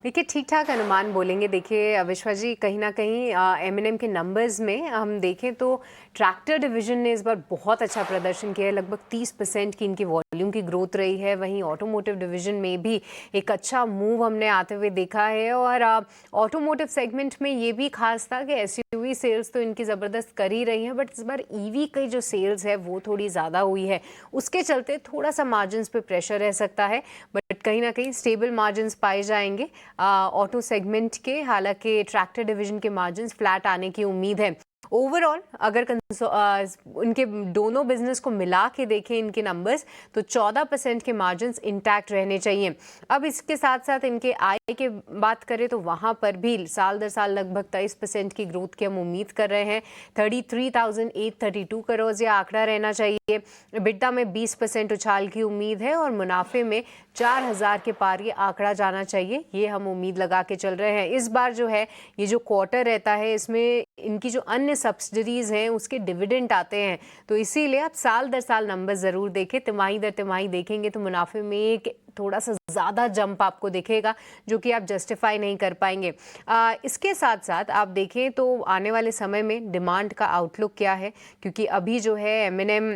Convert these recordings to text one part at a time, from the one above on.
देखिए ठीक-ठाक अनुमान बोलेंगे। देखिए विश्वा जी, कहीं न कहीं एम&एम के नंबर्स में हम देखें तो ट्रैक्टर डिवीज़न ने इस बार बहुत अच्छा प्रदर्शन किया है। लगभग 30% की इनकी वॉल्यूम की ग्रोथ रही है। वहीं ऑटोमोटिव डिवीज़न में भी एक अच्छा मूव हमने आते हुए देखा है और ऑटोमोटिव सेगमेंट में ये भी खास था कि एसयूवी सेल्स तो इनकी ज़बरदस्त कर ही रही हैं, बट इस बार ईवी की जो सेल्स है वो थोड़ी ज़्यादा हुई है। उसके चलते थोड़ा-सा मार्जिन्स पे प्रेशर रह सकता है, बट कहीं न कहीं स्टेबल मार्जिन्स पाए जाएँगे ऑटो सेगमेंट के। हालांकि ट्रैक्टर डिवीजन के मार्जिन्स फ्लैट आने की उम्मीद है। ओवरऑल अगर उनके दोनों बिजनेस को मिला के देखें इनके नंबर्स, तो 14% के मार्जिन्स इंटैक्ट रहने चाहिए। अब इसके साथ साथ इनके आय की बात करें तो वहां पर भी साल दर साल लगभग 23% की ग्रोथ की हम उम्मीद कर रहे हैं। 33,832 करोड़ ये आंकड़ा रहना चाहिए। बिड्डा में 20% उछाल की उम्मीद है और मुनाफे में 4,000 के पार ये आंकड़ा जाना चाहिए, ये हम उम्मीद लगा के चल रहे हैं। इस बार जो है ये जो क्वार्टर रहता है, इसमें इनकी जो अन्य सब्सिडरीज हैं उसके डिविडेंड आते हैं, तो इसीलिए आप साल दर साल नंबर ज़रूर देखें। तिमाही दर तिमाही देखेंगे तो मुनाफे में एक थोड़ा सा ज़्यादा जंप आपको दिखेगा, जो कि आप जस्टिफाई नहीं कर पाएंगे। इसके साथ साथ आप देखें तो आने वाले समय में डिमांड का आउटलुक क्या है, क्योंकि अभी जो है एम&एम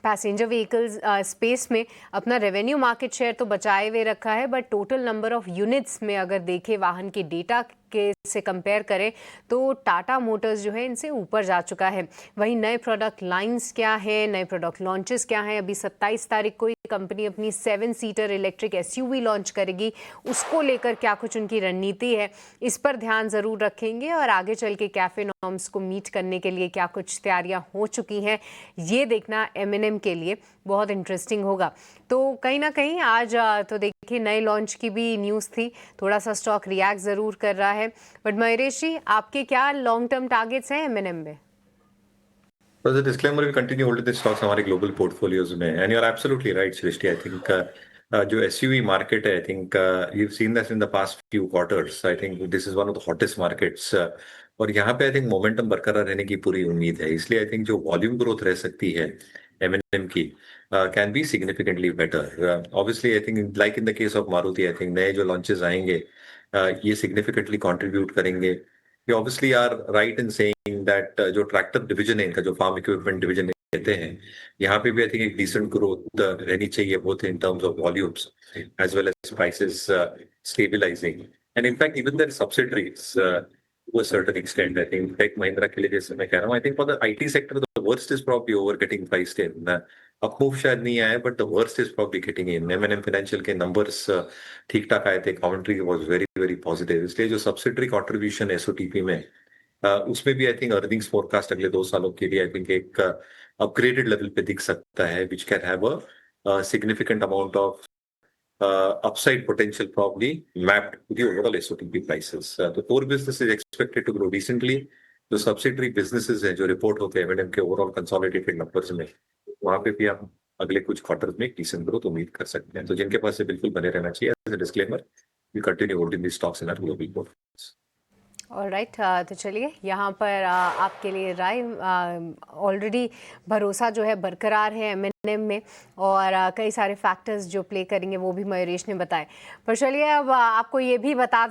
पैसेंजर व्हीकल्स स्पेस में अपना रेवेन्यू मार्केट शेयर तो बचाए हुए रखा है, but total number of units में अगर देखें वाहन के डेटा के से कंपेयर करें तो टाटा मोटर्स जो है इनसे ऊपर जा चुका है। वहीं नए प्रोडक्ट लाइंस क्या है, नए प्रोडक्ट लॉन्चेस क्या हैं, अभी 27 तारीख को कंपनी अपनी 7 सीटर इलेक्ट्रिक एसयूवी लॉन्च करेगी, उसको लेकर क्या कुछ उनकी रणनीति है, इस पर ध्यान ज़रूर रखेंगे। और आगे चल के कैफे नॉर्म्स को मीट करने के लिए क्या कुछ तैयारियां हो चुकी हैं, ये देखना एम&एम के लिए बहुत इंटरेस्टिंग होगा। तो कहीं ना कहीं आज तो देखिए नए लॉन्च की भी न्यूज़ थी, थोड़ा सा स्टॉक रिएक्ट ज़रूर कर रहा है। बट मयूरेश जी, आपके क्या लॉन्ग टर्म टारगेट्स हैं एम&एम में? So the disclaimer will continue holding the stocks हमारे global portfolios में, and you're absolutely right, Srishti. I think जो SUV market है, I think you've seen this in the past few quarters. I think this is one of the hottest markets. और यहाँ पे I think momentum बरकरार रहने की पूरी उम्मीद है, इसलिए I think जो volume growth रह सकती है M&M की can be significantly better. Obviously, I think like in the case of Maruti, I think नए जो launches आएंगे ये significantly contribute करेंगे. You obviously are right in saying that जो ट्रैक्टर डिवीजन है इनका, जो फार्म इक्विपमेंट डिवीजन कहते हैं, यहाँ पे भी आई थिंक एक डिसेंट ग्रोथ रहनी चाहिए, both in terms of volumes as well as prices stabilising, and in fact even their subsidiaries to a certain extent. I think Tech Mahindra के लिए जैसे मैं कह रहा हूँ, I think for the IT sector the worst is probably over getting priced in. अब move शायद नहीं आया, but the worst is probably getting in. एम&एम फाइनेंशियल के नंबर्स ठीक ठाक आए थे, commentary was very very positive, इसलिए जो सब्सिडरी कंट्रीब्यूशन एसओटीपी में उसमें भी आई थिंक अर्निंग्स फोरकास्ट अगले 2 सालों के लिए आई थिंक एक अपग्रेडेड लेवल पे दिख सकता है, which can have a significant amount of upside potential probably mapped to the overall SOTP prices. The core business is expected to grow decently. जो सब्सिडरी बिजनेसेस हैं जो रिपोर्ट होते हैं एम&एम के ओवरऑल कंसोलिडेटेड नंबर्स में, वहां पे भी आप अगले कुछ क्वार्टर्स में एक डिसेंट ग्रोथ उम्मीद कर सकते हैं। तो जिनके पास से बिल्कुल बने रहना चाहिए। As a disclaimer, we continue holding the stocks in our global portfolios. Alright, तो चलिए यहाँ पर आपके लिए राय ऑलरेडी भरोसा जो है बरकरार है एम&एम में, और कई सारे फैक्टर्स जो प्ले करेंगे वो भी मयूरेश ने बताए। पर चलिए अब आपको ये भी बता